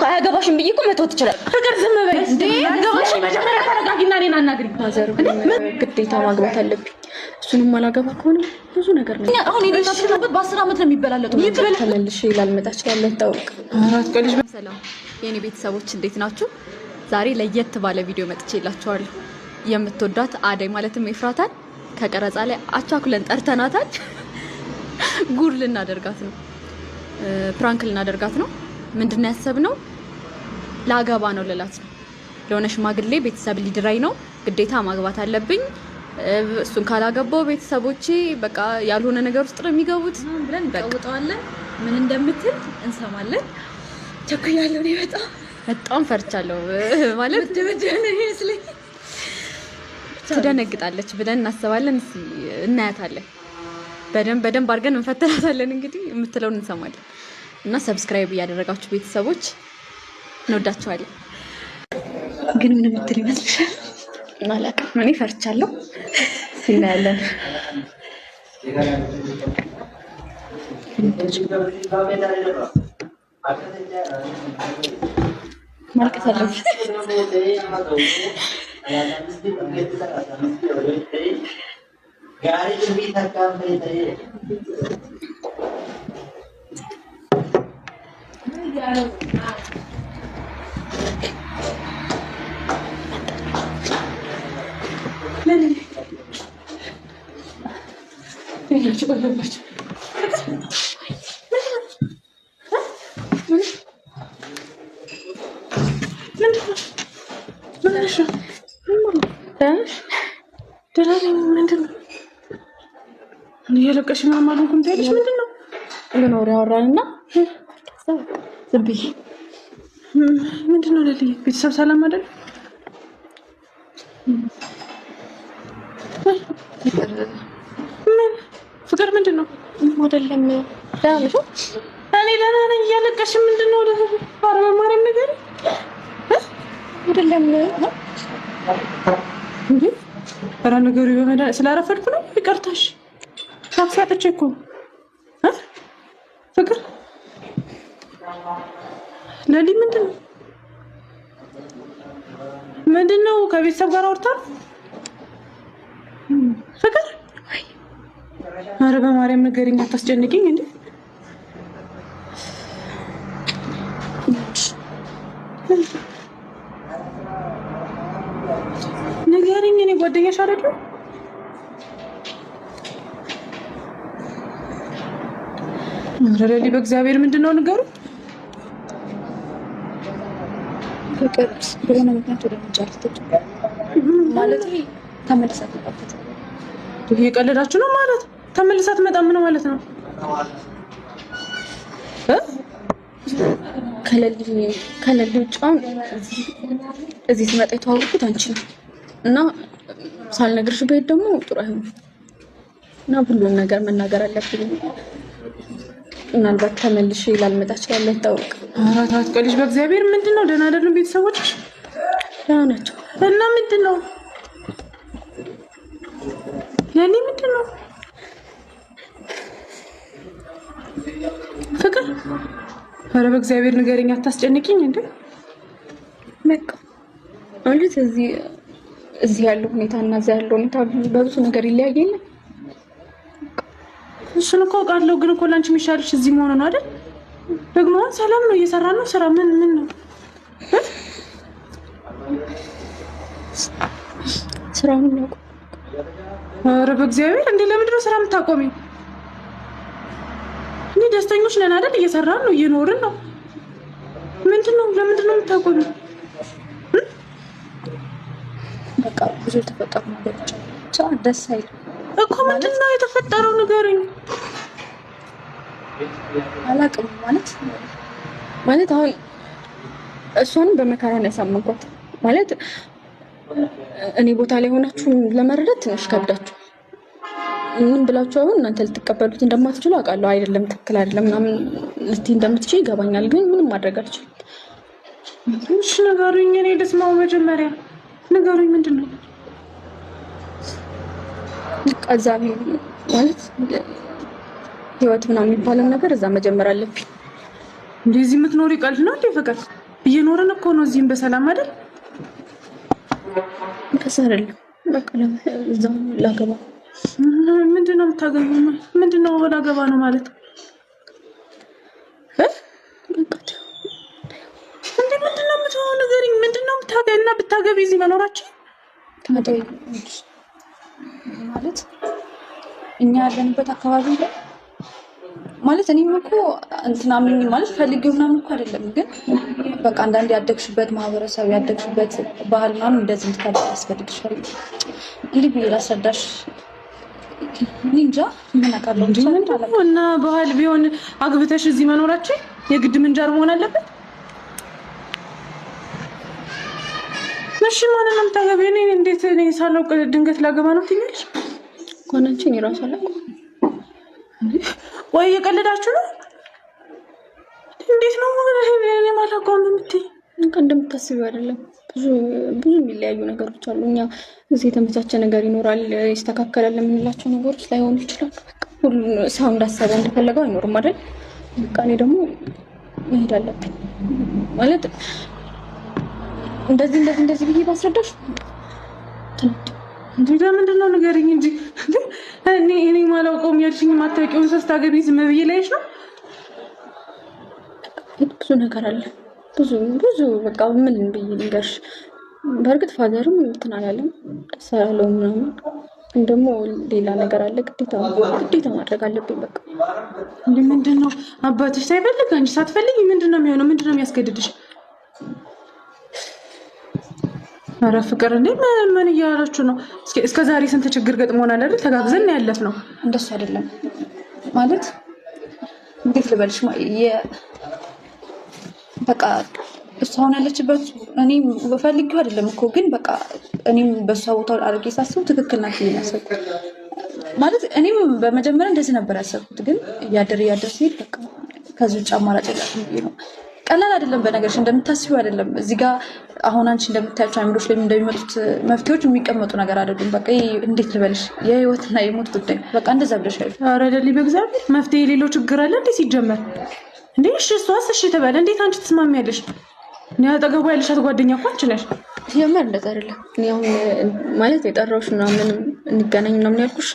አያገባሽም ብዬ እኮ መተው ትችላለህ። ፍቅር ዝም በይ እንዴ! አያገባሽም። መጀመሪያ ተረጋጊና እኔን አናግሪኝ። ማዘር ግዴታ ማግባት አለብኝ። እሱንም አላገባ ከሆነ ብዙ ነገር ነው። አሁን የሌላችሁበት በ10 ዓመት ነው የሚበላለጡ። ተመልሼ ላልመጣ እችላለሁ። ታውቅ አራት ቀልሽ። ሰላም የኔ ቤተሰቦች እንዴት ናችሁ? ዛሬ ለየት ባለ ቪዲዮ መጥቼላችኋለሁ። የምትወዳት አደይ ማለትም ኤፍራታን ከቀረጻ ላይ አቻኩለን ጠርተናታል። ጉር ልናደርጋት ነው፣ ፕራንክ ልናደርጋት ነው። ምንድነው ያሰብነው? ላገባ ነው ልላት ነው። ለሆነ ሽማግሌ ቤተሰብ ሊድራይ ነው፣ ግዴታ ማግባት አለብኝ። እሱን ካላገባው ቤተሰቦቼ በቃ ያልሆነ ነገር ውስጥ ነው የሚገቡት ብለን እንቀውጠዋለን። ምን እንደምትል እንሰማለን። ቸኩያለሁ። እኔ በጣም ፈርቻለሁ። ማለት ደብደብ ይመስለኝ ትደነግጣለች ብለን እናስባለን። እናያታለን። በደንብ አድርገን እንፈተናታለን። እንግዲህ የምትለውን እንሰማለን እና ሰብስክራይብ እያደረጋችሁ ቤተሰቦች እንወዳችኋለን። ግን ምን የምትል ይመስልሻል? አላውቅም። እኔ ፈርቻለሁ። እናያለን። ማልቀስ አለብሽ። እየለቀሽ ምናምን አልሆንኩም ትያለሽ። ምንድን ነው ልኖር ያወራንና ዝም ብዬ ምንድን ነው ለልዬ ቤተሰብ ሰላም አይደል? ፍቅር ምንድን ነው አይደለም። ደህና ነሽ? እኔ ደህና ነኝ። እያለቀሽ ምንድን ነው? ኧረ በማርያም ነገር አይደለም እንዴ! ኧረ ነገሩ በመድኃኒዓለም ስላረፈድኩ ነው። ይቅርታሽ ታክሲ አጥቼ እኮ ፍቅር ለሊ ምንድን ነው ከቤተሰብ ጋር አውርታል ፍቅር? ኧረ በማርያም ንገሪኝ፣ አታስጨንቂኝ እንዴ! ንገሪኝ፣ እኔ ጓደኛሽ አይደለሁ? ኧረ ለሊ በእግዚአብሔር ምንድን ነው ንገሩ። ፍቅር በሆነ ምክንያት ወደ ምንጫልተች ማለት ተመልሳ ተጣጣች። ይሄ ቀለዳችሁ ነው ማለት? ተመልሳ ትመጣም ነው ማለት ነው? ከለሊ ውጭ አሁን እዚህ ስመጣ የተዋወቅኩት አንቺ ነው እና ሳልነግርሽ ብሄድ ደግሞ ጥሩ አይሆንም እና ሁሉን ነገር መናገር አለብኝ። ምናልባት ተመልሼ ላልመጣ እችላለሁ። ታውቅ አራት አትቀልሽ በእግዚአብሔር። ምንድን ነው? ደህና አይደሉም ቤተሰቦችሽ? ደህና ናቸው። እና ምንድን ነው ለኔ ምንድን ነው ፍቅር? ኧረ በእግዚአብሔር ንገረኝ፣ አታስጨንቂኝ እንዴ! በቃ ማለት እዚህ ያለው ሁኔታ እና እዚያ ያለው ሁኔታ በብዙ ነገር ይለያያል። እሱን እኮ አውቃለሁ፣ ግን እኮ ላንቺ የሚሻልሽ እዚህ መሆኑ ነው አይደል? ደግሞ ሰላም ነው፣ እየሰራን ነው። ስራ ምን ነው ስራውን ነው። ኧረ በእግዚአብሔር እንዴ! ለምንድን ነው ስራ የምታቆሚው? እኔ ደስተኞች ነን አይደል? እየሰራን ነው፣ እየኖርን ነው። ምንድን ነው? ለምንድን ነው የምታቆሚው? በቃ ብዙ የተፈጠሩ ነገሮች ደስ አይልም እኮ። ምንድን ነው የተፈጠረው? ንገሩኝ። አላውቅም ማለት አሁን እሷንም በመከራ ነው ያሳመንኳት። ማለት እኔ ቦታ ላይ ሆናችሁ ለመረዳት ትንሽ ከብዳችሁ ምን ብላችሁ አሁን እናንተ ልትቀበሉት እንደማትችሉ አውቃለሁ። አይደለም ትክክል አይደለም ምናምን ልትይ እንደምትችይ ይገባኛል፣ ግን ምንም ማድረግ አልችልም። እሺ ንገሩኝ። እኔ ልስማው። መጀመሪያ ንገሩኝ። ምንድን ነው እዛ ማለት ህይወት ምናምን የሚባለው ነገር እዛ መጀመር አለብኝ። እንደዚህ የምትኖሪ ቀልድ ነው እንዴ ፍቅር? እየኖርን እኮ ነው እዚህም በሰላም አይደል? ከሰረል በቃ እዛው ላገባ። ምንድነው የምታገቢው? ምንድነው ላገባ ነው ማለት? ምንድነው የምትሆነው ንገሪኝ። ምንድነው የምታገቢው? እና ብታገቢ እዚህ መኖራችን ማለት እኛ ያለንበት አካባቢ ላይ ማለት እኔም እኮ እንትናምን ማለት ፈልጌው ምናምን እኮ አይደለም፣ ግን በቃ አንዳንድ ያደግሽበት ማህበረሰብ ያደግሽበት ባህል ምናምን እንደዚህ እንድታደርግ ያስፈልግሻል። እንዲህ ብዬ ላስረዳሽ እኔ እንጃ ምን አውቃለሁ እና ባህል ቢሆን አግብተሽ እዚህ መኖራችን የግድ ምንጃር መሆን አለበት? እሺ ማለት ነው የምታገቢው? እኔ እንዴት እኔ ሳላውቅ ድንገት ላገባ ነው ትይኛለሽ? ኮናችን ይራስ አለ ወይ እየቀለዳችሁ ነው? እንዴት ነው እኔ ማላውቀው የምትይ? እንደምታስቢው አይደለም። ብዙ የሚለያዩ ነገሮች አሉ። እኛ እዚህ የተመቻቸ ነገር ይኖራል፣ ይስተካከላል የምንላቸው ነገሮች ላይሆኑ ይችላሉ። በቃ ሁሉ ሰው እንዳሰበ እንደፈለገው አይኖርም አይደል? በቃ እኔ ደግሞ መሄድ አለብኝ ማለት እንደዚህ ብዬ ባስረዳሽ እንዴ ለምንድን ነው ንገሪኝ እንጂ እኔ ማላውቀውም ያልሽኝ ማታውቂውን ሰው ስታገቢ ዝም ብዬ ላይሽ ነው? ብዙ ነገር አለ ብዙ በቃ ምን ብዬ ልንገርሽ። በእርግጥ ፋዘርም እንትን አላለም ደስ አላለውም ምናምን፣ ግን ደግሞ ሌላ ነገር አለ ግዴታ ማድረግ አለብኝ በቃ። እንዴ ምንድን ነው አባትሽ ሳይፈልግ አንቺ ሳትፈልጊ ምንድን ነው የሚሆነው? ምንድን ነው የሚያስገድድሽ? ኧረ ፍቅር እንዴ ምን እያላችሁ ነው? እስከ ዛሬ ስንት ችግር ገጥሞናል አይደል? ተጋግዘን ያለፍነው። እንደሱ አይደለም ማለት እንዴት ልበልሽ በቃ እሷ አሁን ያለችበት እኔ በፈልጌው አይደለም እኮ፣ ግን በቃ እኔም በእሷ ቦታ አድርጌ ሳስበው ትክክል ናት ያሰብኩት ማለት እኔም በመጀመሪያ እንደዚህ ነበር ያሰብኩት፣ ግን እያደር ሲሄድ በቃ ከዚህ ውጭ አማራጭ የላትም ብዬ ነው። ቀላል አይደለም በነገርሽ እንደምታስቢው አይደለም። እዚህ ጋር አሁን አንቺ እንደምታያቸው አይምሮች ላይ እንደሚመጡት መፍትሄዎች የሚቀመጡ ነገር አይደሉም። በቃ እንዴት ልበልሽ የህይወትና የሞት ጉዳይ በቃ እንደዛ ብለሽ አይደል? ኧረ ደሊ በእግዚአብሔር መፍትሄ የሌለው ችግር አለ እንዴ ሲጀመር? እንዴ እሷስ እሺ ተባለ እንዴት አንቺ ትስማሚያለሽ? እኔ አጠገቡ ያለሻት ጓደኛ እኮ አንቺ ነሽ። ሲጀመር እንደዛ አይደለም። እኔ አሁን ማለት የጠራሁሽ ምናምን እንገናኝ ምናምን ያልኩሽ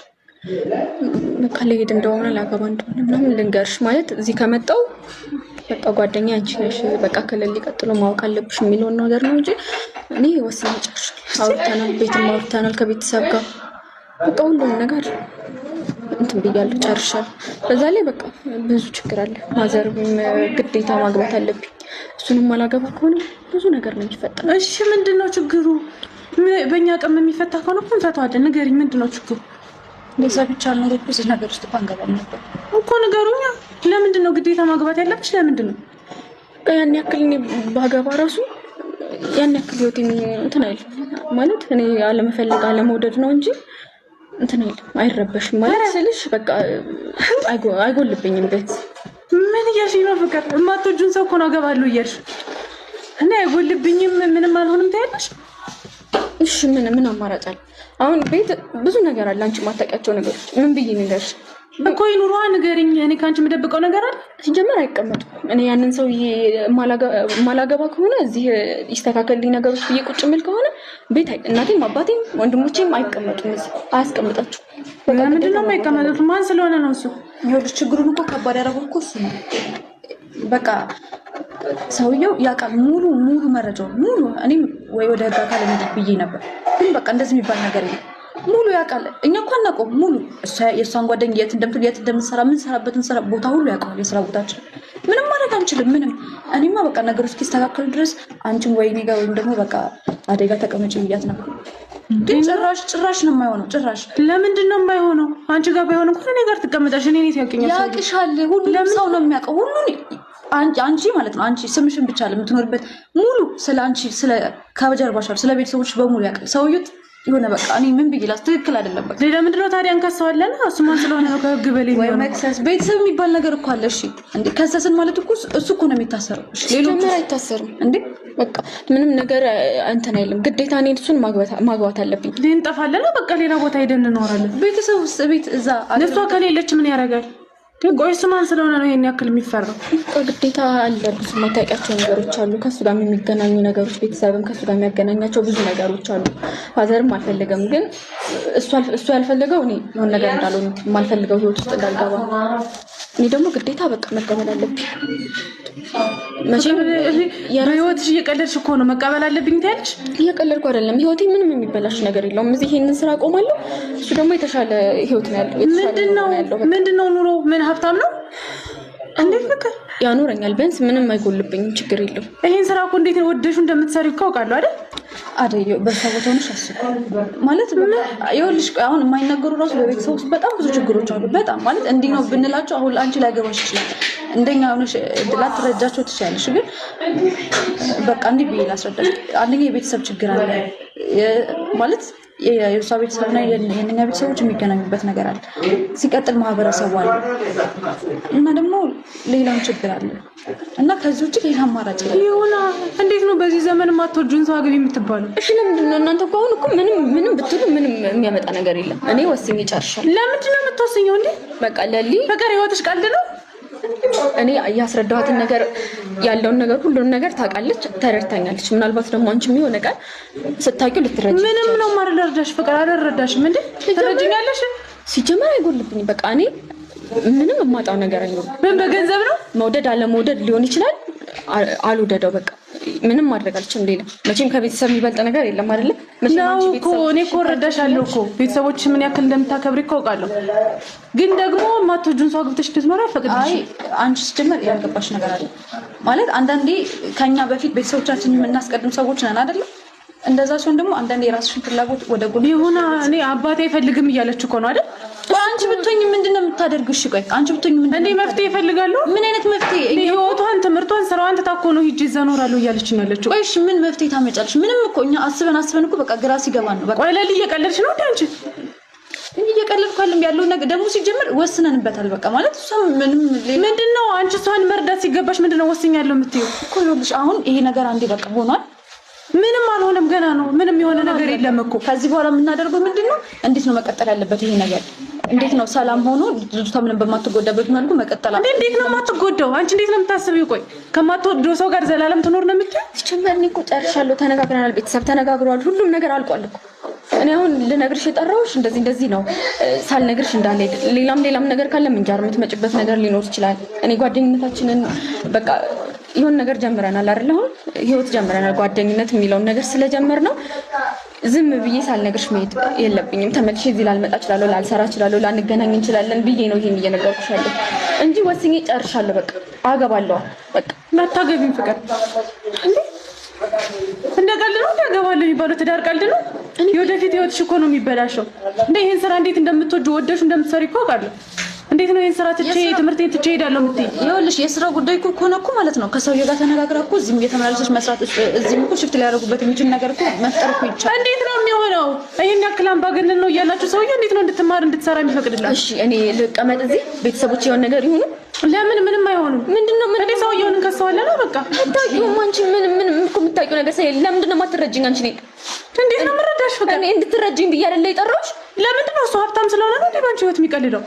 በቃ ልሄድ እንደሆነ ላገባ እንደሆነ ምናምን ልንገርሽ ማለት እዚህ ከመጣሁ በቃ ጓደኛ አንቺ ነሽ በቃ ከሌላ ቀጥሎ ማወቅ አለብሽ የሚለውን ነገር ነው እንጂ እኔ ወሰን ጨርሻለሁ። አውርተናል፣ ቤትም አውርተናል ከቤተሰብ ጋር በቃ ሁሉም ነገር እንትን ብያለሁ ጨርሻለሁ። በዛ ላይ በቃ ብዙ ችግር አለ። ማዘርም ግዴታ ማግባት አለብኝ። እሱንም አላገባ ከሆነ ብዙ ነገር ነው የሚፈጠረው። እሺ ምንድነው ችግሩ? በእኛ አቅም የሚፈታ ከሆነ እኮ እንፈታዋለን። ንገሪኝ ምንድነው ችግሩ? እንደዛ ብቻ ነው እዚህ ነገር ውስጥ ባንገባም ነበር እኮ ንገሩኛ። ለምንድን ነው ግዴታ ማግባት ያለብሽ? ለምንድን ነው ያን ያክል እኔ ባገባ ራሱ ያን ያክል ህይወት እንትን አይል ማለት እኔ አለመፈለግ አለመውደድ ነው እንጂ እንትን አይረበሽም ማለት ስልሽ በቃ አይጎልብኝም ቤት። ምን እያልሽ ነው ፍቅር? የማትወጂውን ሰው እኮ ነው አገባለሁ እያልሽ እና አይጎልብኝም ምንም አልሆንም ታያለሽ። እሺ ምን አማራጭ አለ? አሁን ቤት ብዙ ነገር አለ አንቺ ማታውቂያቸው ነገሮች። ምን ብዬ ንገርሽ እኮ ይኑሯ ንገሪኝ። እኔ ከአንቺ የምደብቀው ነገር አለ? ሲጀመር አይቀመጡም። እኔ ያንን ሰውዬ ማላገባ ከሆነ እዚህ ይስተካከልልኝ ነገሮች ብዬ ቁጭ የምል ከሆነ ቤት እናቴም አባቴም ወንድሞቼም አይቀመጡም። እዚህ አያስቀምጣችሁ። ለምንድን ነው የማይቀመጡት? ማን ስለሆነ ነው እሱ? ይኸውልሽ ችግሩን እኮ ከባድ ያደረገው እኮ እሱ ነው። በቃ ሰውየው ያውቃል ሙሉ መረጃውን ሙሉ። እኔም ወይ ወደ ህግ አካል እንሂድ ብዬ ነበር፣ ግን በቃ እንደዚህ የሚባል ነገር የለም። ሙሉ ያውቃል። እኛ እኮ አናውቀውም ሙሉ። የእሷን ጓደኛ የት እንደምትሰራ የምንሰራበትን ስራ ቦታ ሁሉ ያውቀዋል። የስራ ቦታችን ምንም ማድረግ አንችልም። ምንም እኔማ በቃ ነገሮች እስኪስተካከሉ ድረስ አንቺም ወይ እኔ ጋር ወይም ደግሞ በቃ አደጋ ተቀመጪ ብያት ነበር። ግን ጭራሽ ነው የማይሆነው። ጭራሽ ለምንድን ነው የማይሆነው? አንቺ ጋር ባይሆን እንኳን እኔ ጋር ትቀመጣሽ። እኔ ነኝ ያውቀኛል። ያውቅሻል። ሁሉም ሰው ነው የሚያውቀው ሁሉን። አንቺ ማለት ነው አንቺ ስምሽን ብቻ ለምትኖርበት ሙሉ ስለ አንቺ ከጀርባሽ ስለ ቤተሰቦች በሙሉ ያውቃል ሰውዬው። የሆነ በቃ እኔ ምን ብዬላት ትክክል አይደለም። በቃ ለምንድን ነው ታዲያ እንከሰዋለን? እሱ ማን ስለሆነ ነው ከህግ በላይ ወይ መክሰስ? ቤተሰብ የሚባል ነገር እኮ አለ። እሺ እንዴ ከሰስን ማለት እኮ እሱ እኮ ነው የሚታሰረው። እሺ ሌሎች አይታሰርም እንዴ? በቃ ምንም ነገር እንትን አይልም። ግዴታ እኔ እሱን ማግባት አለብኝ። እንጠፋለን። በቃ ሌላ ቦታ ሄደን እንኖራለን። ቤተሰብ ውስጥ ቤት እዛ እሷ ከሌለች ምን ያደርጋል? ቆይስ ማን ስለሆነ ነው ይሄን ያክል የሚፈራው? ግዴታ አለ። ብዙ የማታውቂያቸው ነገሮች አሉ። ከሱ ጋር የሚገናኙ ነገሮች፣ ቤተሰብም ከሱ ጋር የሚያገናኛቸው ብዙ ነገሮች አሉ። ፋዘርም አልፈለገም፣ ግን እሱ ያልፈለገው እኔ የሆነ ነገር እንዳልሆነ የማልፈልገው ህይወት ውስጥ እንዳልገባ፣ እኔ ደግሞ ግዴታ በቃ መቀበል አለብኝ። መቼም በህይወትሽ እየቀለድሽ እኮ ነው። መቀበል አለብኝ ትያለሽ? እየቀለድኩ አይደለም። ህይወቴ ምንም የሚበላሽ ነገር የለውም። እዚህ ይሄንን ስራ አቆማለሁ። እሱ ደግሞ የተሻለ ህይወት ነው ያለው። ምንድነው ኑሮ? ምን ሀብታም ነው? እንዴት ፍቅር ያኖረኛል። ቢያንስ ምንም አይጎልብኝም። ችግር የለው። ይሄን ስራ እኮ እንዴት ወደሹ እንደምትሰሪው ካውቃለሁ አይደል? አደዩ በሰቦት ሆነሽ አስብ ማለት ይኸውልሽ፣ አሁን የማይነገሩ ራሱ በቤተሰብ ውስጥ በጣም ብዙ ችግሮች አሉ። በጣም ማለት እንዲህ ነው ብንላቸው አሁን አንቺ ላይ ገባሽ ይችላል። እንደኛ ሆነሽ ላትረጃቸው ትችያለሽ። ግን በቃ እንዲህ ብዬ ላስረዳሽ። አንደኛ የቤተሰብ ችግር አለ ማለት የእሷ ቤተሰብና የእኛ ቤተሰቦች የሚገናኙበት ነገር አለ። ሲቀጥል ማህበረሰቡ አለ እና ደግሞ ሌላም ችግር አለ እና ከዚህ ውጭ ሌላ አማራጭ ይሁና። እንዴት ነው በዚህ ዘመን ማትወጂውን ሰው አግቢ የምትባለው? እሺ ለምንድን ነው እናንተ እኮ አሁን እኮ ምንም ብትሉ ምንም የሚያመጣ ነገር የለም። እኔ ወስኜ ጨርሻለሁ። ለምንድን ነው የምትወስኘው እንዴ? በቃ ለሊ ፍቅር ህይወትሽ ቀልድ ነው? እኔ ያስረዳኋትን ነገር ያለውን ነገር ሁሉን ነገር ታውቃለች፣ ተረድታኛለች። ምናልባት ደግሞ አንቺም የሆነ ቀን ስታውቂው ልትረጂ ምንም ነው ማረዳሽ። ፍቅር አልረዳሽም እንዴ? ትረጂኛለሽ? ሲጀመር አይጎልብኝ። በቃ እኔ ምንም የማጣው ነገር አይኖርም። ምን በገንዘብ ነው? መውደድ አለመውደድ ሊሆን ይችላል። አልወደደው በቃ ምንም ማድረግ አልችልም። ሌላ መቼም ከቤተሰብ የሚበልጥ ነገር የለም አይደለ? ነው እኮ እኔ እኮ እረዳሻለሁ እኮ ቤተሰቦችሽ ምን ያክል እንደምታከብሪ እኮ አውቃለሁ። ግን ደግሞ ማትወጂውን ሰው አግብተሽ ልትኖር አይፈቅድልሽ። አንቺ ስትጀምር ያልገባሽ ነገር አለ ማለት አንዳንዴ ከኛ በፊት ቤተሰቦቻችን የምናስቀድም ሰዎች ነን አይደለ? እንደዛ ሲሆን ደግሞ አንዳንዴ የራስሽን ፍላጎት ወደ ጎን ይሁና። እኔ አባቴ አይፈልግም እያለች እኮ ነው አይደል? አንቺ ብትሆኚ ምንድነው የምታደርጊው? እሺ ቆይ አንቺ ብትሆኚ ምንድነው? እንዴ መፍትሄ እፈልጋለሁ። ምን አይነት መፍትሄ? ህይወቷን፣ ትምህርቷን፣ ስራዋን ተታኮ ነው ሂጅ እዛ እኖራለሁ እያለች ነው ያለችው። ቆይ እሺ ምን መፍትሄ ታመጫለሽ? ምንም እኮ እኛ አስበን እኮ በቃ ግራ ሲገባን ነው። በቃ ቆይ ለሊ እየቀለድሽ ነው እንዴ አንቺ? እየቀለድኩ አይደለም ያለው ነገር ደግሞ ሲጀምር ወስነንበታል። በቃ ማለት እሷ ምንድነው አንቺ እሷን መርዳት ሲገባሽ ምንድነው ወስኛለሁ የምትይው? እኮ ይኸውልሽ አሁን ይሄ ነገር አንዴ በቃ ሆኗል። ምንም አልሆነም፣ ገና ነው። ምንም የሆነ ነገር የለም እኮ። ከዚህ በኋላ የምናደርገው ምንድነው? እንዴት ነው መቀጠል ያለበት ይሄ ነገር? እንዴት ነው ሰላም ሆኖ ልጅቷ ምንም በማትጎዳበት መልኩ መቀጠል አለበት? እንዴት ነው የማትጎዳው? አንቺ እንዴት ነው የምታስቢው? ቆይ ከማትወደው ሰው ጋር ዘላለም ትኖር ነው የምትይው? ሲጀመር እኔ እኮ ጨርሻለሁ። ተነጋግረናል። ቤተሰብ ተነጋግሯል። ሁሉም ነገር አልቋል እኮ። እኔ አሁን ልነግርሽ የጠራሁሽ እንደዚህ ነው ሳልነግርሽ እንዳልሄድ። ሌላም ነገር ካለ ምንጃር የምትመጭበት ነገር ሊኖር ይችላል። እኔ ጓደኝነታችንን በቃ ይሁን ነገር ጀምረናል አይደል? አሁን ህይወት ጀምረናል። ጓደኝነት የሚለውን ነገር ስለጀመር ነው ዝም ብዬ ሳልነግርሽ መሄድ የለብኝም። ተመልሼ እዚህ ላልመጣ እችላለሁ፣ ላልሰራ እችላለሁ፣ ላንገናኝ እንችላለን ብዬ ነው ይሄን እየነገርኩሽ ያለው እንጂ ወስኜ ጨርሻለሁ። በቃ አገባለሁ። በቃ ማታገቢም ፍቅር እንዴ? እንደ ቀልድ ነው ያገባለሁ የሚባለው? ትዳር ቀልድ ነው? የወደፊት ህይወትሽ እኮ ነው የሚበላሸው። እንዴ ይሄን ስራ እንዴት እንደምትወጁ ወደሽ እንደምትሰሪ እኮ አውቃለሁ። እንዴት ነው ይሄን ስራ ትቼ ትምህርቴን ትቼ ሄዳለሁ የምትይ? ይኸውልሽ የስራ ጉዳይ እኮ ከሆነ እኮ ማለት ነው ከሰውዬው ጋር ተነጋግራ እኮ እዚህም እየተመላለሰች መስራት እዚህም እኮ ሽፍት ሊያደርጉበት የሚችል ነገር እኮ መፍጠር እኮ ይቻላል። እንዴት ነው የሚሆነው? ይሄን ያክል አምባገነን ነው እያላችሁ ሰውዬው እንዴት ነው እንድትማር እንድትሰራ የሚፈቅድላት? እሺ እኔ ልቀመጥ እዚህ? ቤተሰቦች የሆነ ነገር ይሁኑ? ለምን ምንም አይሆንም። ምንድነው እኔ ሰውዬውን እንከሰዋለን ነው በቃ። አታውቂውም አንቺ ምን እኮ የምታውቂው ነገር ስለሌለ ለምንድን ነው የማትረጂኝ? አንቺ ነኝ እንዴት ነው የምረዳሽ? ፍቅር እኔ እንድትረጂኝ ብዬ አይደለ የጠራሁሽ? ለምንድን ነው እሱ ሀብታም ስለሆነ ነው እንዴ ባንቺ ህይወት የሚቀልደው?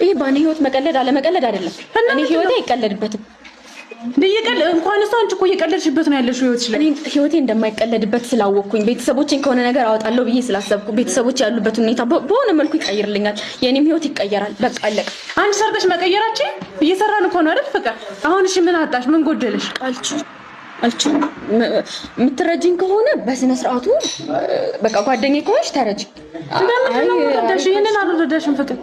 ይሄ ባኔ ህይወት መቀለድ አለመቀለድ አይደለም። እኔ ህይወቴ አይቀለድበትም። እንኳን እሱ አንቺ እኮ እየቀለድሽበት ነው ያለሽው ህይወትሽ ላይ። እኔ ህይወቴ እንደማይቀለድበት ስላወቅኩኝ ቤተሰቦቼን ከሆነ ነገር አወጣለሁ ብዬ ስላሰብኩ ቤተሰቦች ያሉበት ሁኔታ በሆነ መልኩ ይቀይርልኛል፣ የኔም ህይወት ይቀየራል። በቃ አለቀ። አንቺ ሰርተሽ መቀየራችን እየሰራን እኮ ነው አይደል ፍቅር? አሁን እሺ ምን አጣሽ? ምን ጎደለሽ? አልችልም። የምትረጂኝ ከሆነ በስነ ስርዓቱ በቃ ጓደኛዬ ከሆንሽ ተረጂ። ይሄንን አልረዳሽም ፍቅር።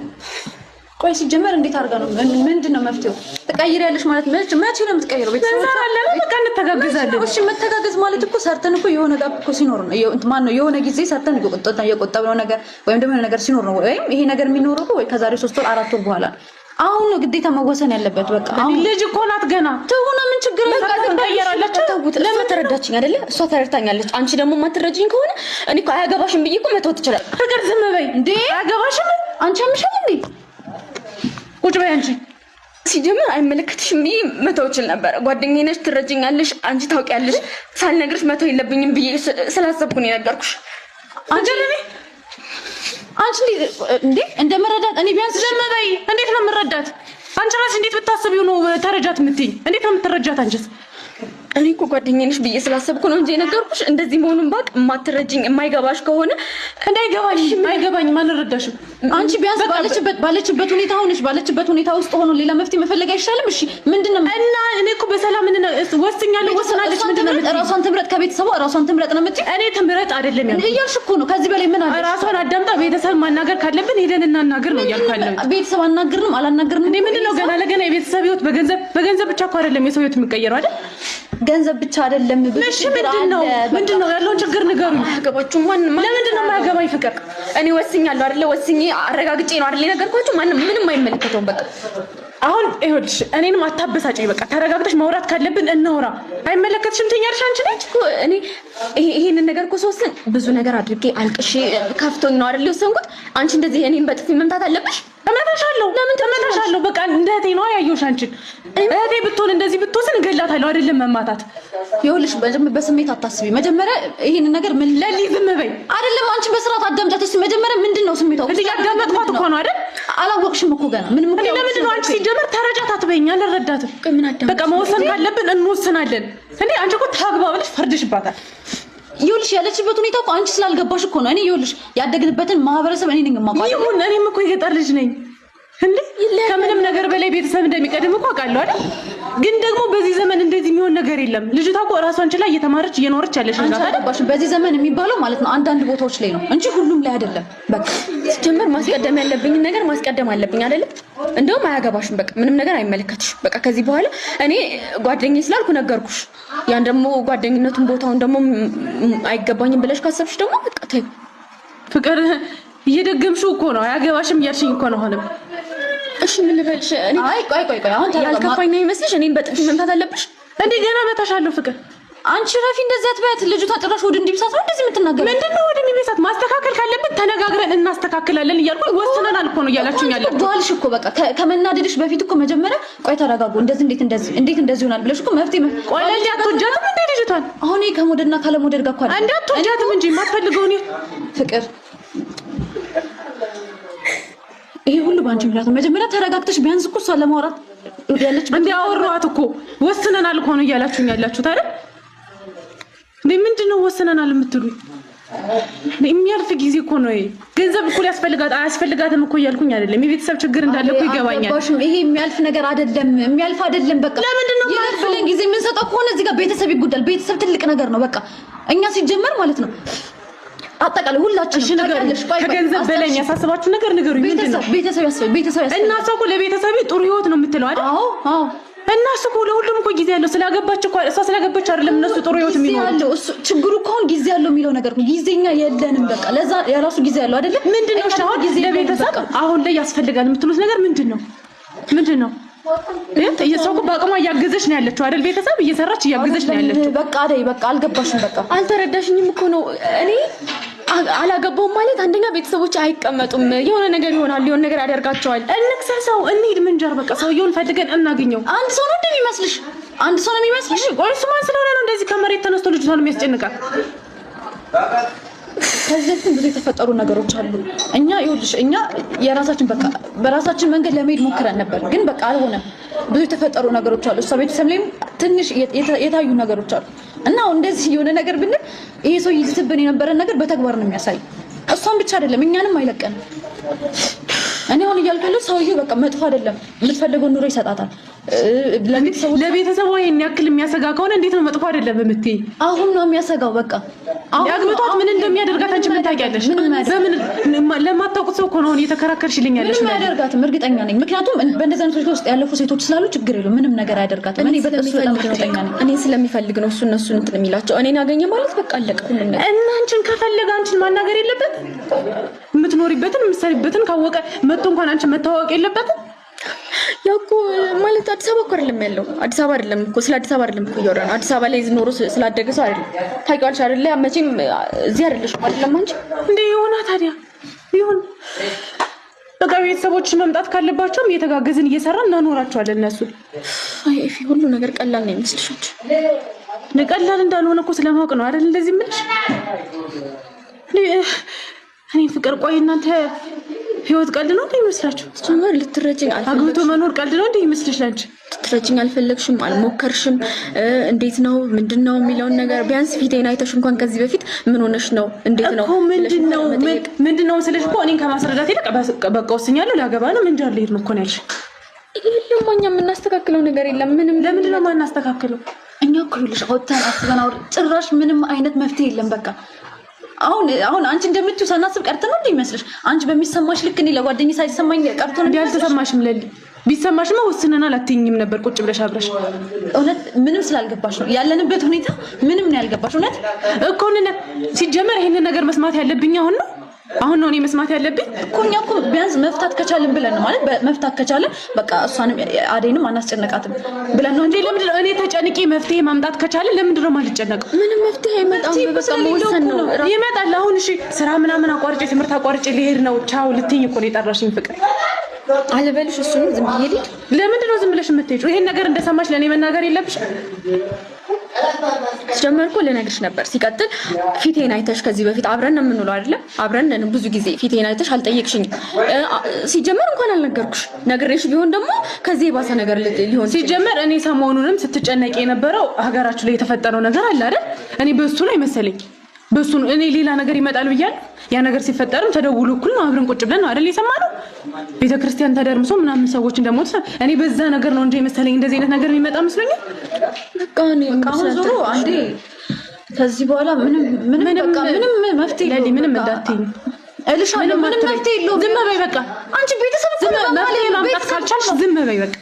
ቆይ ሲጀመር እንዴት አድርጋ ነው ምንድነው መፍትሄው? ትቀይሪያለሽ ማለት መቼ ነው የምትቀይረው? ቤተሰቦች እንሰራለን በቃ እንተጋገዛለን። እሺ መተጋገዝ ማለት እኮ ሰርተን እኮ የሆነ ጋር እኮ ሲኖር ነው ማን ነው የሆነ ጊዜ ሰርተን የቆጠብነው ነገር ወይም ደግሞ የሆነ ነገር ሲኖር ነው ወይም ይሄ ነገር የሚኖረው እኮ ወይ ከዛሬ 3 ወር 4 ወር በኋላ አሁን ነው ግዴታ መወሰን ያለበት። በቃ አሁን ልጅ እኮ ናት ገና ትሁን። ምን ችግር በቃ ትቀየራለች። ለምን ተረዳችኝ አይደለ? እሷ ተረድታኛለች። አንቺ ደግሞ የማትረጂኝ ከሆነ እኔ እኮ አያገባሽም ብዬ እኮ መተው ትችላለሽ። ፍቅር ዝም በይ እንዴ! አያገባሽም? አንቺ አምሻል እንዴ? ቁጭ በይ አንቺ። ሲጀምር አይመለከትሽም ብዬ መተው እችል ነበር። ጓደኛዬ ነሽ፣ ትረጂኛለሽ፣ አንቺ ታውቂያለሽ። ሳልነግርሽ መተው የለብኝም ብዬ ስላሰብኩ ነው የነገርኩሽ። አንቺ እንዴ እንደመረዳት እኔ ቢያንስ ዝም በይ። እንዴት ነው የምረዳት? አንቺ ራስሽ እንዴት ብታስቢው ነው ተረጃት የምትይኝ? እንዴት ነው የምትረጃት አንቺስ? እኔ እኮ ጓደኛዬ ነሽ ብዬ ስላሰብኩ ነው እንጂ የነገርኩሽ እንደዚህ መሆኑን ባቅ የማትረጂኝ የማይገባሽ ከሆነ እንዳይገባኝ አይገባኝም፣ አልረዳሽም። አንቺ ቢያንስ ባለችበት ሁኔታ ሆነሽ ባለችበት ሁኔታ ውስጥ ሆኖ ሌላ መፍትሄ መፈለግ አይሻልም? እሺ ምንድነው? እና እኔ እኮ በሰላም ወስኛለሁ ወስናለች። ምንድነው? ራሷን ትምረጥ ከቤተሰቧ ራሷን ትምረጥ ነው የምትይኝ? እኔ ትምረጥ አይደለም ያልኩት እያልሽ እኮ ነው። ከዚህ በላይ ምን አለ? ራሷን አዳምጣ ቤተሰብ ማናገር ካለብን ሄደን እናናገር ነው እያልኩ ያለሁት። ቤተሰብ አናግርንም አላናግርንም እኔ ምንድነው? ገና ለገና የቤተሰብ ህይወት በገንዘብ ብቻ እኮ አይደለም የሰው ህይወት የሚቀየረው አይደል? ገንዘብ ብቻ አይደለም። እሺ ምንድነው ያለውን ችግር ንገሩኝ። አያገባችሁም። ለምንድን ነው የማያገባኝ? ፍቅር እኔ ወስኛለሁ አይደለ? ወስኜ አረጋግጬ ነው አይደል የነገርኳችሁ። ምንም አይመለከተውም። በቃ አሁን ይኸውልሽ እኔንም አታበሳጭኝ። በቃ ተረጋግተሽ ማውራት ካለብን እናውራ። አይመለከትሽም ትኛለሽ አንቺ ነች እኮ እኔ ይሄንን ነገር እኮ ስወስን ብዙ ነገር አድርጌ አልቅሼ ከፍቶኝ ነው አይደል የወሰንኩት። አንቺ እንደዚህ እኔን በጥፊ መምታት አለብሽ? እመታሻለሁ። ለምን ተመታሻለሁ? በቃ እንደ እህቴ ነው ያየሁሽ። አንቺን እህቴ ብትሆን እንደዚህ ብትወስን እገላታለሁ አይደለም መማታት። ይኸውልሽ በስሜት አታስቢ። መጀመሪያ ይሄንን ነገር ምን ለሊ ዝም በይ አይደለም። አንቺ በስርዓት አዳምጫት። እሺ መጀመሪያ ምንድነው ስሜቷ? እንዴ ያዳመጥኳት እኮ ነው አይደል? አላወቅሽም እኮ ገና ምንም እኮ። ለምንድን ነው አንቺ ሲጀመር ተረጃት አትበይኝ? አልረዳትም። በቃ መወሰን ካለብን እንወስናለን። እንዴ አንቺ እኮ ታግባ ብለሽ ፈርድሽባታል። ይኸውልሽ ያለችበት ሁኔታ እኮ አንቺ ስላልገባሽ እኮ ነው። እኔ ይኸውልሽ ያደግንበትን ማህበረሰብ እኔ ነኝ የማውቀው። ይሁን እኔም እኮ የገጠር ልጅ ነኝ እንዴ። ከምንም ነገር በላይ ቤተሰብ እንደሚቀድም እኮ አውቃለሁ አይደል? ግን ደግሞ በዚህ ዘመን እንደዚህ የሚሆን ነገር የለም። ልጅቷ እኮ ራሷን ችላ እየተማረች እየኖረች ያለሽ ነው አይደል? በዚህ ዘመን የሚባለው ማለት ነው አንዳንድ ቦታዎች ላይ ነው እንጂ ሁሉም ላይ አይደለም። በቃ ሲጀመር ማስቀደም ያለብኝ ነገር ማስቀደም አለብኝ አይደል? እንደውም አያገባሽም። በቃ ምንም ነገር አይመለከትሽም። በቃ ከዚህ በኋላ እኔ ጓደኛዬ ስላልኩ ነገርኩሽ። ያን ደግሞ ጓደኝነቱን ቦታውን ደግሞ አይገባኝም ብለሽ ካሰብሽ ደግሞ በቃ ተይው። ፍቅር እየደገምሽው እኮ ነው። አያገባሽም እያልሽኝ እኮ ነው አሁንም። እሺ ምን ልበልሽ? እኔ ቆይ አሁን ያልከፋኝ ነው የሚመስልሽ? እኔን በጥፊ መምታት አለብሽ? እንዴ ገና መታሻለሁ። ፍቅር አንቺ ረፊ እንደዚህ አትበያት። ልጅቷ ጭራሽ ወደ እንዲብሳት ነው እንደዚህ የምትናገረው። ምንድነው ወደ እንዲብሳት? ማስተካከል ካለብን ተነጋግረን እናስተካክላለን እያልኩኝ ወስነናል እኮ ነው እያላችሁኝ ያለው። ጓልሽ እኮ በቃ ከመናደድሽ በፊት እኮ መጀመሪያ ቆይ ተረጋጉ፣ እንዴት እንደዚህ ይሆናል ብለሽ እኮ መፍትሄ ቆይ ለሊ አትወጃትም እንዴ ልጅቷን? አሁን ከሞደድና ካለሞደድ ጋር እኮ አይደል? እንዴ አትወጃትም እንጂ የማትፈልገውን ፍቅር ይሄ ሁሉ ባንቺ ምክንያት ነው። መጀመሪያ ተረጋግተሽ ቢያንስ እኮ እሷ ለማውራት ያለች እንዴ አወራኋት እኮ ወስነናል እኮ ነው እያላችሁኝ ያላችሁት አይደል? እንዴ ምንድነው ወስነናል የምትሉኝ? የሚያልፍ ጊዜ እኮ ነው ይሄ። ገንዘብ እኮ አያስፈልጋትም እኮ እያልኩኝ አይደለም። የቤተሰብ ችግር እንዳለ እኮ ይገባኛል። ይሄ የሚያልፍ ነገር አይደለም፣ የሚያልፍ አይደለም። በቃ ለምንድነው የሚያልፍልን ጊዜ የምንሰጠው ከሆነ እዚህ ጋር ቤተሰብ ይጎዳል። ቤተሰብ ትልቅ ነገር ነው። በቃ እኛ ሲጀመር ማለት ነው አጠቃላይ ሁላችንም ከገንዘብ በላይ የሚያሳስባችሁ ነገር ንገሩኝ። ቤተሰብ ያስፈልጋል። እና እሷ እኮ ለቤተሰብ ጥሩ ህይወት ነው የምትለው አይደል? አዎ እና እሱ እኮ ለሁሉም እኮ ጊዜ ያለው ስላገባች እኮ እሷ ስላገባች አይደለም እነሱ ጥሩ ህይወት የሚኖሩት። እሱ ችግሩ እኮ አሁን ጊዜ ያለው የሚለው ነገር ነው። ጊዜኛ የለንም። በቃ ለዛ የራሱ ጊዜ ያለው አይደለም። ምንድነው አሁን ለቤተሰብ አሁን ላይ ያስፈልጋል የምትሉት ነገር ምንድነው? እየሰው በአቅሟ እያገዘች ነው ያለችው አይደል? ቤተሰብ እየሰራች እያገዘች ነው ያለችው። በቃ አልገባሽም። በቃ አልተረዳሽኝም እኮ ነው። እኔ አላገባውም ማለት አንደኛ ቤተሰቦች አይቀመጡም፣ የሆነ ነገር ይሆናል፣ የሆነ ነገር ያደርጋቸዋል። እንክሰሰው እንሂድ ምንጀር በቃ ሰውየውን ፈልገን እናገኘው። አንድ ሰው ነው እንደሚመስልሽ? ቆይ እሱ ማን ስለሆነ ነው እንደዚህ ከመሬት ተነስቶ ልጅቷን የሚያስጨንቃት? ከዚህ ብዙ የተፈጠሩ ነገሮች አሉ። እኛ የራሳችን በቃ በራሳችን መንገድ ለመሄድ ሞክረን ነበር፣ ግን በቃ አልሆነም። ብዙ የተፈጠሩ ነገሮች አሉ። እሷ ቤተሰብ ላይም ትንሽ የታዩ ነገሮች አሉ እና እንደዚህ የሆነ ነገር ብንል ይሄ ሰው ይዝትብን የነበረን ነገር በተግባር ነው የሚያሳይ። እሷን ብቻ አይደለም እኛንም አይለቀንም። እኔ አሁን እያልኩ ያለው ሰውዬው በቃ መጥፎ አይደለም፣ የምትፈልገውን ኑሮ ይሰጣታል። ለቤተሰቡ ይሄን ያክል የሚያሰጋ ከሆነ እንዴት ነው መጥፎ አይደለም የምትይ? አሁን ነው የሚያሰጋው። በቃ ያግብቷት ምን እንደሚያደርጋት አንቺ ምን ታውቂያለሽ? በምን ለማታውቁት ሰው እኮ ነው እየተከራከርሽልኝ ያለሽ። ምንም አያደርጋትም፣ እርግጠኛ ነኝ። ምክንያቱም በእንደዚህ አይነት ውስጥ ያለፉ ሴቶች ስላሉ ችግር የለውም፣ ምንም ነገር አያደርጋትም። እኔ በእሱ በጣም እርግጠኛ ነኝ። እኔ ስለሚፈልግ ነው እሱ እነሱን እንትን የሚላቸው። እኔን ያገኘ ማለት በቃ አለቀ ሁሉ ነገር። እና አንቺን ከፈለገ አንቺን ማናገር የለበትም? የምትኖሪበትን የምትሰሪበትን ካወቀ መጥቶ እንኳን አንቺ መታወቅ የለበትም? ያው እኮ ማለት አዲስ አበባ እኮ አይደለም ያለው። አዲስ አበባ አይደለም እኮ ስለ አዲስ አበባ አይደለም እኮ እያወራን ነው። አዲስ አበባ ላይ ኖሮ ስላደገ ሰው አይደለም። ታውቂዋለሽ አይደለ? መቼም እዚህ አይደለሽም አይደለም አንቺ። እንዴ ይሆና ታዲያ ይሁን። በቃ ቤተሰቦች መምጣት ካለባቸውም እየተጋገዝን እየሰራን እናኖራቸዋለን እነሱ። አይ እፊ ሁሉ ነገር ቀላል ነው የሚመስልሽ? ቀላል እንዳልሆነ እኮ ስለማወቅ ነው አይደል እንደዚህ የምልሽ። እኔ ፍቅር ቆይ እናንተ ህይወት ቀልድ ነው እንዴ ይመስላችሁ? ጀመር ልትረጂኝ አልፈልግሽም። አግብቶ መኖር ቀልድ ነው እንዴ ይመስልሻል? ልትረጂኝ አልፈለግሽም፣ አልሞከርሽም። እንዴት ነው ምንድነው የሚለውን ነገር ቢያንስ ፊቴን አይተሽ እንኳን ከዚህ በፊት ምን ሆነሽ ነው እንዴት ነው ምንድነው ስለሽ እኮ እኔን ከማስረዳት ይልቅ በቃ ወስኛለሁ ላገባ ነው ምን ጃር ልሄድ ነው እኮ ነው ያልሽ። ለማኛ የምናስተካክለው ነገር የለም ምንም። ለምንድን ነው የማናስተካክለው? እኛ እኮ ይኸውልሽ አውጥተን አስበን ጭራሽ ምንም አይነት መፍትሄ የለም። በቃ አሁን አንቺ እንደምትዩ ሳናስብ ቀርተን ነው እንዴ ይመስልሽ? አንቺ በሚሰማሽ ልክ እኔ ለጓደኛዬ ሳይሰማኝ ቀርቶ ነው ያልተሰማሽም ለሊ ቢሰማሽማ ወስነናል አትይኝም ነበር ቁጭ ብለሽ አብረሽ። እውነት ምንም ስላልገባሽ ነው ያለንበት ሁኔታ ምንም ነው ያልገባሽ። እውነት እኮ ሲጀመር ይሄንን ነገር መስማት ያለብኝ አሁን ነው እኔ መስማት ያለብኝ እኮ። እኛ እኮ ቢያንስ መፍታት ከቻልን ብለን ነው ማለት መፍታት ከቻልን በቃ እሷንም አደይንም አናስጨነቃትም ብለን ነው እንጂ ለምንድን ነው እኔ ተጨንቄ መፍትሄ ማምጣት ከቻልን ለምንድን ነው የማልጨነቀው? ምንም መፍትሄ አይመጣም። በቃ መወሰን ነው ይመጣል። አሁን እሺ ስራ ምናምን አቋርጬ ትምህርት አቋርጬ ልሄድ ነው ቻው ልትይኝ እኮ ነው የጠራሽኝ ፍቅር አለበልሽ። እሱንም ዝም ብዬ ልሂድ? ለምንድን ነው ዝም ብለሽ የምትሄጂው? ይሄን ነገር እንደሰማሽ ለኔ መናገር የለብሽም? ጀመርኩ ልነግርሽ ነበር። ሲቀጥል ፊቴን አይተሽ ከዚህ በፊት አብረን ነው የምንውለው አይደለ? አብረን ብዙ ጊዜ ፊቴን አይተሽ አልጠየቅሽኝም። ሲጀመር እንኳን አልነገርኩሽ። ነግሬሽ ቢሆን ደግሞ ከዚህ የባሰ ነገር ሊሆን ሲጀመር እኔ ሰሞኑንም ስትጨነቂ የነበረው ሀገራችሁ ላይ የተፈጠረው ነገር አለ አይደል? እኔ በሱ ነው መሰለኝ በሱ እኔ ሌላ ነገር ይመጣል ብያለሁ። ያ ነገር ሲፈጠርም ተደውሎ እኩል ነው አብረን ቁጭ ብለን ነው አይደል የሰማነው? ቤተክርስቲያን ተደርምሶ ምናምን ሰዎች እንደሞት እኔ በዛ ነገር ነው እንጂ መሰለኝ እንደዚህ አይነት ነገር የሚመጣ መስሎኛል። በቃ እኔ ዞሮ አንዴ ከዚህ በኋላ ምንም መፍትሄ የለውም። ምንም እንዳትይኝ እልሻለሁ። ምንም መፍትሄ የለውም። ዝም በይ በቃ። አንቺ ቤተሰብ መፍትሄ ማምጣት ካልቻልሽ ዝም በይ በቃ።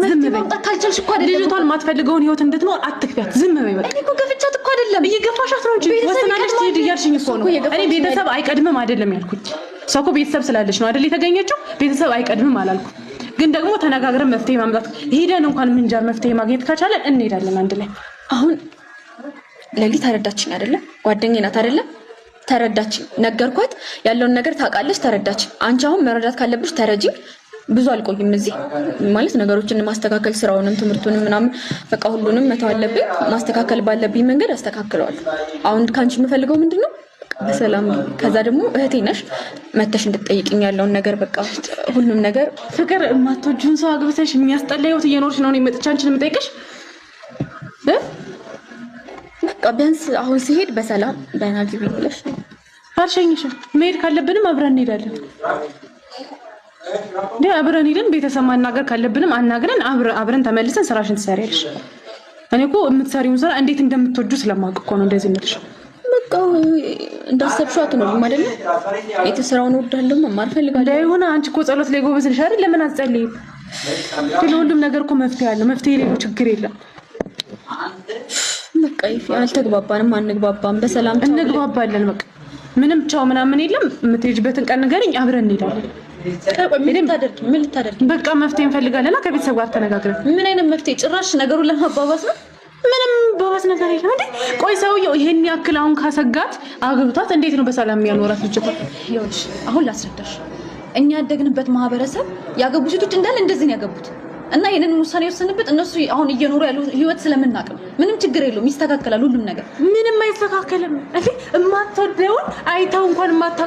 ዝም በይ ማምጣት ካልቻልሽ እኮ አይደለም ልጅቷን የማትፈልገውን ህይወት እንድትኖር አትክፊያት። ዝም በይ በቃ። እኔ እኮ ገፍቻት እኮ አይደለም እየገፋሻት ነው እንጂ ወሰናለሽ ትሄድ እያልሽኝ እኮ ነው። እኔ ቤተሰብ አይቀድምም አይደለም ያልኩኝ። ሰው እኮ ቤተሰብ ስላለች ነው አይደል የተገኘችው። ቤተሰብ አይቀድምም አላልኩም። ግን ደግሞ ተነጋግረን መፍትሄ ማምጣት ሄደን እንኳን ምንጃር መፍትሄ ማግኘት ካቻለን እንሄዳለን አንድ ላይ። አሁን ለሊ ተረዳችኝ አይደለ? ጓደኛዬ ናት አይደለ? ተረዳችኝ። ነገርኳት ያለውን ነገር ታውቃለች። ተረዳችኝ። አንቺ አሁን መረዳት ካለብሽ ተረጂኝ። ብዙ አልቆይም እዚህ ማለት ነገሮችን ማስተካከል ስራውንም ትምህርቱንም ምናምን በቃ ሁሉንም መተው አለብኝ። ማስተካከል ባለብኝ መንገድ አስተካክለዋለሁ። አሁን ካንቺ የምፈልገው ምንድነው? በሰላም ከዛ ደግሞ እህቴ ነሽ መተሽ እንድትጠይቅኝ ያለውን ነገር በቃ ሁሉም ነገር ፍቅር የማትወጂውን ሰው አግብተሽ የሚያስጠላ ህይወት እየኖርሽ ነው መጥቼ አንቺን የምጠይቅሽ። በቃ ቢያንስ አሁን ሲሄድ በሰላም ደህና ግቢ ብለሽ አልሸኝሽም። መሄድ ካለብንም አብረን እንሄዳለን። አብረን ሄደን ቤተሰብ ማናገር ካለብንም አናግረን አብረን ተመልሰን ስራሽን ትሰሪያለሽ። እኔ እኮ የምትሰሪውን ስራ እንዴት እንደምትወጁ ስለማውቅ እኮ ነው እንደዚህ የምልሽ። በቃ እንዳሰብሽው አትኖሪም አይደለ? የተሰራውን ወዳለሁ መማር ፈልጋለሁ። ይሁን አንቺ እኮ ጸሎት ላይ ጎበዝ ነሽ አይደል? ለምን አትጸልይም? ለሁሉም ነገር እኮ መፍትሄ አለ። መፍትሄ የሌለው ችግር የለም። በቃ አልተግባባንም፣ አንግባባም። በሰላም እንግባባለን። በቃ ምንም ቻው ምናምን የለም። የምትሄጂበትን ቀን ንገሪኝ፣ አብረን እንሄዳለን። ምን ልታደርጊ? በቃ መፍትሄ እንፈልጋለንና ከቤተሰብ ጋር ተነጋግረን። ምን አይነት መፍትሄ? ጭራሽ ነገሩን ለማባባስ ነው። ምንም ባባስ ነገር የለም እንዴ። ቆይ ሰውየው ይሄን ያክል አሁን ካሰጋት አግብቷት እንዴት ነው በሰላም የሚያኖራት ልጅቷ? ይኸውልሽ አሁን ላስረዳሽ። እኛ ያደግንበት ማህበረሰብ ያገቡ ሴቶች እንዳለ እንደዚህ ነው ያገቡት እና ይሄንን ውሳኔ ወሰንበት እነሱ አሁን እየኖሩ ያለው ህይወት ስለምናውቅ ምንም ችግር የለውም፣ ይስተካከላል ሁሉም ነገር። ምንም አይስተካከልም እንዴ? የማትወደውን አይተው እንኳን ማታ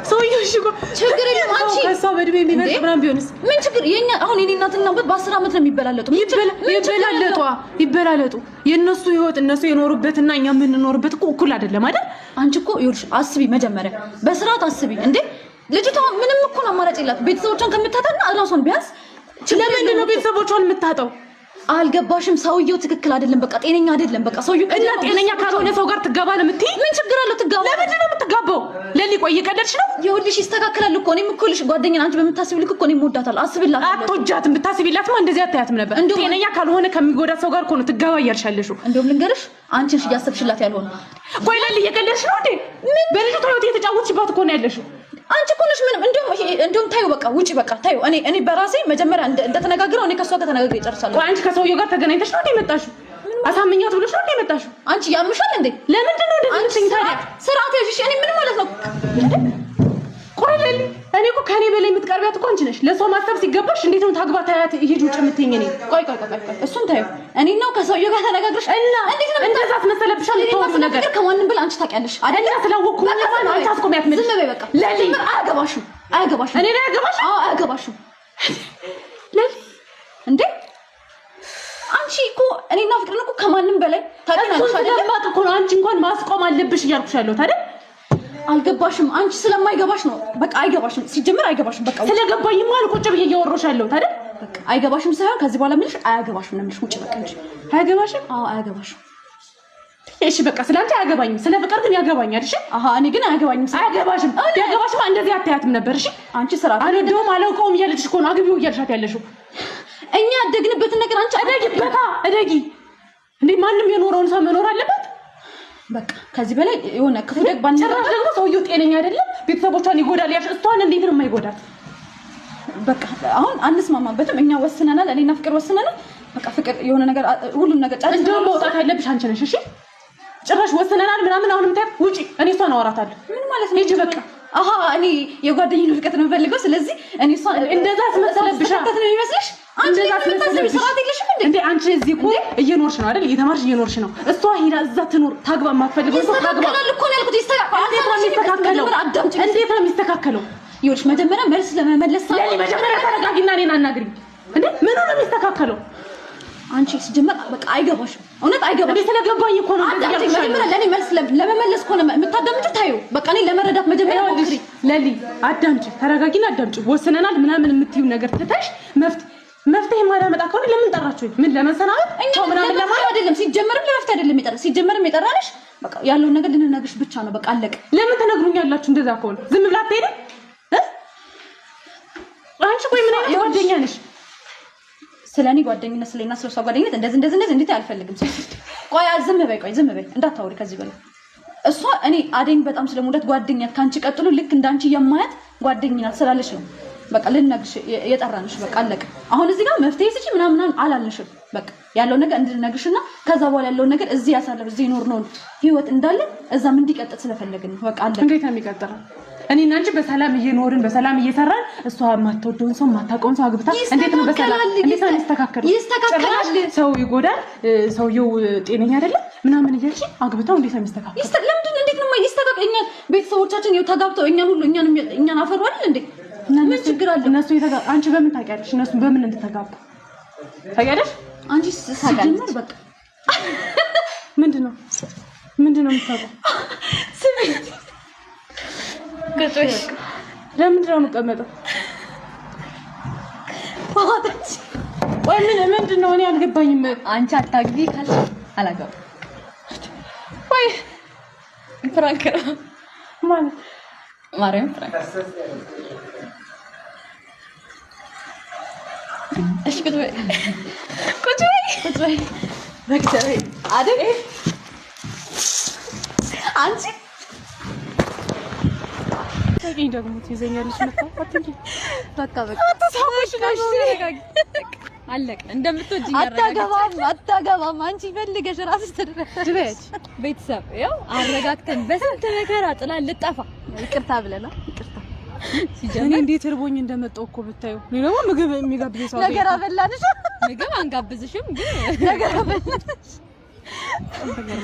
ሰውየው እሺ ችግር የለም። አንቺ ከሷ በእድሜ የሚበልጥ ምናምን ቢሆንስ ምን ችግር? የኛ አሁን የኔ እናትና አባት በ10 ዓመት ነው የሚበላለጡ። ይበላለጡ። የነሱ ህይወት እነሱ የኖሩበትና እኛ የምንኖርበት እኩል አይደለም አይደል? አንቺ እኮ ይኸውልሽ አስቢ፣ መጀመሪያ በስርዓት አስቢ እንዴ። ልጅቷ ምንም እኮ አማራጭ የላት ቤተሰቦቿን ከምታጣና እራሷን ቢያንስ ለምንድን ነው ቤተሰቦቿን የምታጣው? አልገባሽም? ሰውየው ትክክል አይደለም፣ በቃ ጤነኛ አይደለም። በቃ ሰውየው እና ጤነኛ ካልሆነ ሰው ጋር ትጋባ ነው የምትይ? ምን ችግር አለው ትጋባ? ለምንድን ነው የምትጋባው? ለሊ ቆይ እየቀለድሽ ነው? ይኸውልሽ ይስተካከላል እኮ እኔም እኮ ልሽ ጓደኛን አንቺ በምታስቢው ልክ እኮ እኔም እወዳታለሁ። አስብላት። አትወጃትም። ብታስቢላትማ እንደዚህ አታያትም ነበር። ጤነኛ ካልሆነ ከሚጎዳት ሰው ጋር እኮ ነው ትጋባ እያልሻለሽው። እንደውም ልንገርሽ አንቺ ነሽ እያሰብሽላት ያልሆነ። ቆይ ለሊ እየቀለድሽ ነው እንዴ? በልጅቷ ህይወት እየተጫወትሽባት እኮ ነው ያለሽው። አንቺ እኮ ነሽ ምንም እንደውም ታዩ በቃ ውጪ በቃ ታዩ። እኔ በራሴ መጀመሪያ እንደተነጋገረው እኔ ከሷ ጋር ተነጋግሬ ጨርሳለሁ። ቆይ አንቺ ከሰውየው ጋር ተገናኝተሽ ነው እንዴ የመጣሽው? አሳምኛት ብለሽ ነው እንዴ የመጣሽው? አንቺ ያምሻል እንዴ? ለምንድን ነው እንደዚህ የምትይኝ ታዲያ? ስርዓት ያዥሽ። እኔ ምን ማለት ነው? ቆይ ለሊ እኔ እኮ ከኔ በላይ የምትቀርቢያት እኮ አንቺ ነሽ። ለሰው ማሰብ ሲገባሽ እንዴት ነው ታግባ ታያት ሂጂ ውጭ የምትይኝ? እኔ ቆይ እሱን ታዩ እኔ ነው ከሰውየው ጋር ተነጋግረሽ እና እንዴት ነው እንደዛ አትመሰለብሻል? ተወው ነገር ከማንም በል አንቺ ታውቂያለሽ አይደል? ስላወኩ ነው አንቺ አስቆሚያት ምን ዝም በይ በቃ ለሊ አያገባሽም እኔ ላይ አያገባሽም? አዎ አያገባሽም ለሊ እንዴ አንቺ እኮ እኔና ፍቅርን እኮ ከማንም በላይ ታውቂያለሽ አይደል? እኮ ነው አንቺ እንኳን ማስቆም አለብሽ እያልኩሽ ያለሁት አይደል? አልገባሽም አንቺ ስለማይገባሽ ነው በቃ አይገባሽም ሲጀምር አይገባሽም በቃ ስለገባኝማ ቁጭ ብዬ እያወራሁሽ ያለሁት አይደል? በቃ አይገባሽም ሳይሆን ከዚህ በኋላ ምንሽ አያገባሽም ነው ምንሽ ውጭ በቃ እንጂ አያገባሽም? አዎ አያገባሽም እሺ በቃ ስላንቺ አያገባኝም ስለ ፍቅር ግን ያገባኛል እሺ እኔ ግን አያገባኝም አያገባሽም ያገባሽማ እንደዚህ አታያትም ነበር እሺ አንቺ ስራ አልወደውም አላውቀውም እያለችሽ እኮ ነው አግቢው እያልሻት ያለሽው እኛ ያደግንበትን ነገር አንቺ እደጊ እንዴ ማንም የኖረውን ሰው መኖር አለበት በቃ ከዚህ በላይ የሆነ ክፉ ደግ ባንጨራሽ ደግሞ ሰውየው ጤነኛ አይደለም ቤተሰቦቿን ይጎዳል ያልሽ እሷን እንዴት ነው የማይጎዳት በቃ አሁን አንስማማበትም እኛ ወስነናል እኔና ፍቅር ወስነናል በቃ ፍቅር የሆነ ነገር ሁሉም ነገር እንደውም መውጣት ያለብሽ አንቺ ነሽ እሺ ጭራሽ ወስነናል ምናምን አሁንም ታይት ውጪ እኔ እሷን አወራታለሁ ምን ማለት ነው ሂጂ በቃ እኔ የጓደኛዬን ፍቅር ነው የምፈልገው ስለዚህ እኔ እሷን እንደዛ ትመስለብሽ ነው የሚመስልሽ አንቺ ለምን ሰራት የለሽም እንዴ አንቺ እዚህ እኮ እየኖርሽ ነው አይደል እየተማርሽ እየኖርሽ ነው እሷ ሄዳ እዛ ትኖር ታግባ የማትፈልገው ሰው ታግባ እኮ ነው ያልኩት እንዴት ነው የሚስተካከለው ይኸውልሽ መጀመሪያ መልስ ለመመለስ መጀመሪያ ተረጋጊና እኔን አናግሪኝ እንዴ ምን ነው የሚስተካከለው አንቺ ሲጀመር በቃ አይገባሽም እውነት አይገባሽም እንዴ ስለገባኝ እኮ ነው መጀመሪያ ለኔ መልስ ለመመለስ እኮ ነው የምታዳምጪው ታዩ በቃ እኔ ለመረዳት መጀመሪያ ሞክሪ ለሊ አዳምጪ ተረጋጊና አዳምጪ ወስነናል ምናምን የምትይው ነገር ትተሽ መፍትሄ ማዳመጣ ከሆነ ለምን ጠራችሁ ምን ለመሰናበት እኛ ምናምን ለማለት አይደለም ሲጀመርም ለመፍትሄ አይደለም ሲጀመርም የጠራንሽ በቃ ያለውን ነገር ልንነግርሽ ብቻ ነው በቃ አለቀ ለምን ተነግሩኛላችሁ እንደዛ ከሆነ ዝም ብላ ትሄደ አንቺ ቆይ ምን አይነት ጓደኛ ነሽ ስለኔ ጓደኝነት ስለኔና ስለሷ ጓደኝነት እንደዚህ እንዴት አልፈልግም ቆይ ዝም በይ እንዳታወሪ ከዚህ በላይ እሷ እኔ አደኝ በጣም ስለሙዳት ጓደኛት ካንቺ ቀጥሎ ልክ እንዳንቺ የማያት ጓደኛት ስላለሽ ነው በቃ ልንነግርሽ የጠራንሽ በቃ አለቀ አሁን እዚህ ጋር መፍትሄ ስጪ ምናምን አላልንሽም በቃ ያለው ነገር እንድንነግርሽና ከዛ በኋላ ያለው ነገር እዚህ ያሳለፍ እዚህ ኖር ነው ህይወት እንዳለ እዛም እንዲቀጥል ስለፈለግን በቃ አለቀ እንዴት ነው የሚቀጥለው እኔና አንቺ በሰላም እየኖርን በሰላም እየሰራን እሷ ማትወደውን ሰው ማታውቀውን ሰው አግብታ እንዴት ነው በሰላም እንዴት ነው ይስተካከላል ሰው ይጎዳል ሰውየው ጤነኛ አይደለም ምናምን እያልሽ አግብታው እንዴት ነው የሚስተካከለው ለምንድን እንዴት ነው ይስተካከለኛል ቤተሰቦቻችን ይኸው ተጋብተው እኛን አፈሩ አይደል እንዴ ምን ችግር አለ እነሱ አንቺ በምን ታውቂያለሽ እነሱ በምን እንደተጋቡ ታውቂያለሽ አንቺ ሳጋለሽ በቃ ምንድነው የምታውቀው ስሜት ከቶሽ ለምንድን ነው የምቀመጠው ወይ ምንድነው እኔ አልገባኝም አንቺ አታግቢ ካልሽ አላገባም ወይ ፍራንክ ማለት ማርያም ፍራንክ እሺ ቁጭ በይ በክተይ አይደል አንቺ ታገኝ ደግሞ ትይዘኛለሽ መጣ በቃ አትሳውሽ ነሽ አለቀ እንደምትወጂኝ አታገባም አንቺ ፈልገሽ ራስሽ ትድረሽ ቤተሰብ ያው አረጋግተን በስንት መከራ ጥላ ልጠፋ ይቅርታ ብለናል ይቅርታ ሲጀምር እንዴት እርቦኝ እንደመጣው እኮ ብታዩ ነው ምግብ የሚጋብዝ ሰው ነገር አበላንሽ ምግብ አንጋብዝሽም ግን ነገር አበላንሽ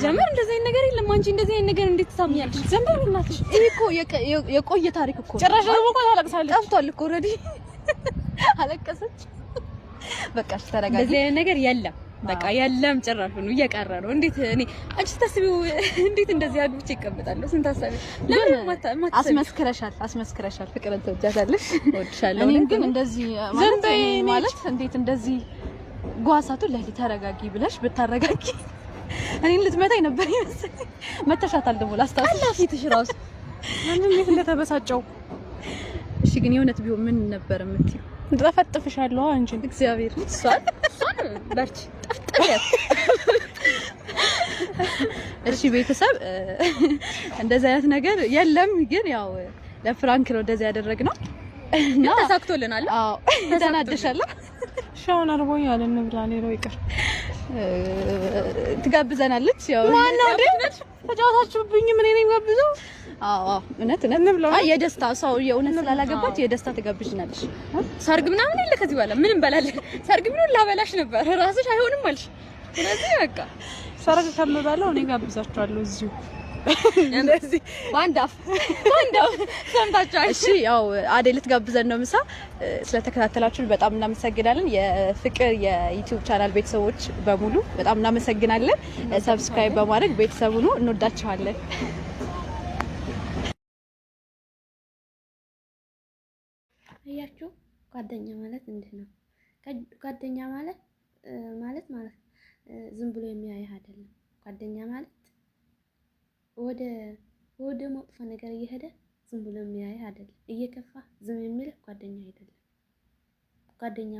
ጀመር እንደዚህ አይነት ነገር የለም አንቺ እንደዚህ አይነት ነገር እንዴት ትሳምኛለሽ ዘንበል እናትሽ ይሄ እኮ የቆየ ታሪክ እኮ ጭራሽ ደግሞ እኮ ታለቅሳለች ጠፍቷል እኮ ኦሬዲ አለቀሰች በቃ ተረጋጊ እንደዚህ አይነት ነገር የለም በቃ የለም ጭራሽ ነው እየቀረ ነው እንዴት እኔ አንቺ ታስቢው እንዴት እንደዚህ አድብቼ ይቀመጣለሁ ስንት ታስቢ ለምን አስመስክረሻል ፍቅርን ተወጃታለሽ ወድሻለሁ እኔ ግን እንደዚህ ማለት እንዴት እንደዚህ ጓሳቱ ለሊ ተረጋጊ ብለሽ ብታረጋጊ እኔን ልትመታኝ ነበር ይመስለኝ መተሻታል ደግሞ ላስታውስ አላፊትሽ ራሱ ማንም እንዴት እንደተበሳጨው እሺ ግን የእውነት ቢሆን ምን ነበር የምትይው ተፈጥፍሻለሁ አንቺ እግዚአብሔር እሷን በርቺ ጠፍጠፊያት እሺ ቤተሰብ እንደዚህ አይነት ነገር የለም ግን ያው ለፍራንክ ነው እንደዚህ ያደረግነው እና ተሳክቶልናል አዎ ተናደሻለሁ እሺ አሁን አርቦኛል እንብላ። ሌላው ይቅር ትጋብዘናለች። ያው ማነው እንዴ ተጫወታችሁብኝ? ምን ነኝ ጋብዘው? አዎ እውነት የደስታ ሰው የእውነት ስላላገባች የደስታ ትጋብዥናለች። ሰርግ ምናምን የለ ከዚህ በኋላ ምን እንበላለን? ሰርግ ምን ላበላሽ ነበር ራስሽ አይሆንም አልሽ። ስለዚህ በቃ ሰርግ ከምበላው እኔ ጋብዛችኋለሁ እዚሁ እንደዚህ ባንዳፍ ሰምታችኋል። እሺ ያው አዴ ልትጋብዘን ነው ምሳ። ስለተከታተላችሁን በጣም እናመሰግናለን። የፍቅር የዩቲዩብ ቻናል ቤተሰቦች በሙሉ በጣም እናመሰግናለን። ሰብስክራይብ በማድረግ ቤተሰቡ ነው። እንወዳችኋለን። አያችሁ ጓደኛ ማለት እንዲህ ነው። ጓደኛ ማለት ዝም ብሎ የሚያይህ አይደለም። ጓደኛ ማለት ወደ መጥፎ ነገር እየሄደ ዝም ብሎ የሚያይህ አይደለም። እየከፋ ዝም የሚልህ ጓደኛ አይደለም። ጓደኛ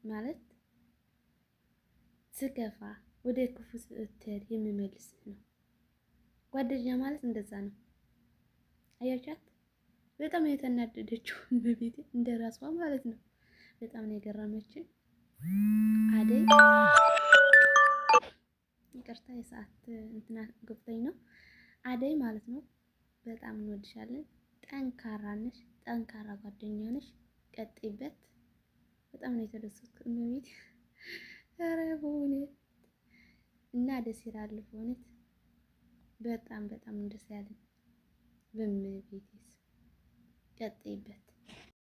ማለት ስከፋ ወደ ክፉ ስትሄድ የሚመልስህ ነው። ጓደኛ ማለት እንደዛ ነው። አያቻት በጣም የተናደደችው በቤቴ እንደራሷ ማለት ነው። በጣም ነው የገረመችን አደይ። ይቅርታ የሰዓት እንትና ገብቶኝ ነው። አደይ ማለት ነው በጣም እንወድሻለን። ጠንካራ ነሽ፣ ጠንካራ ጓደኛ ነሽ። ቀጥይበት። በጣም ነው የተደሰትኩት በቤቴ። ኧረ በእውነት እና ደስ ይላል በእውነት በጣም ደስ ያለኝ በቤቴ። ቀጥይበት።